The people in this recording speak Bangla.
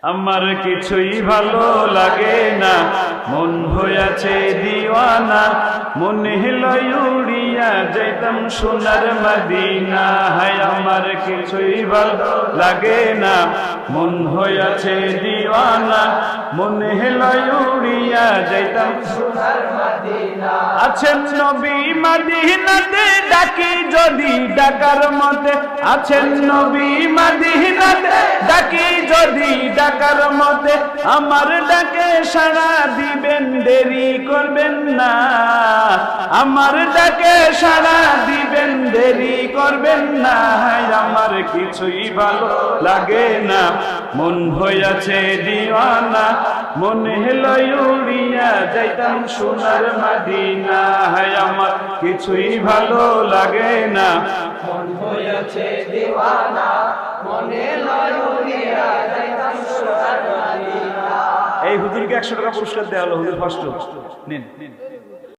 আমার কিছুই ভালো লাগে না, মন হইয়াছে দিওয়ানা, মনে লয় উড়িয়া যাইতাম সোনার মদিনা। হায় আমার কিছুই ভালো লাগে না, মন হইয়াছে দিওয়ানা, মনে লয় উড়িয়া যাইতাম সোনার মদিনা। আছেন নবী মদিনাতে, ডাকি যদি ডাকার মতে, আছেন নবী মদিনাতে, ডাকি যদি ডাকার মতে, আমার ডাকে সাড়া দিবেন, দেরি করবেন না। আমার ডাকে সাড়া দিবেন, দেরি করবেন না। হায় আমার কিছুই ভালো লাগে না, মন হইয়াছে দিওয়ানা, মনে লয় উড়িয়া যাইতাম সোনার মদিনা। হায় আমার কিছুই ভালো লাগে না, মন হইয়াছে দিওয়ানা, মনে লয় উড়িয়া যাইতাম সোনার মদিনা। এই হুজুরকে 100 টাকা পুরস্কার দেওয়া হলো, হুজুর ফার্স্ট নিন।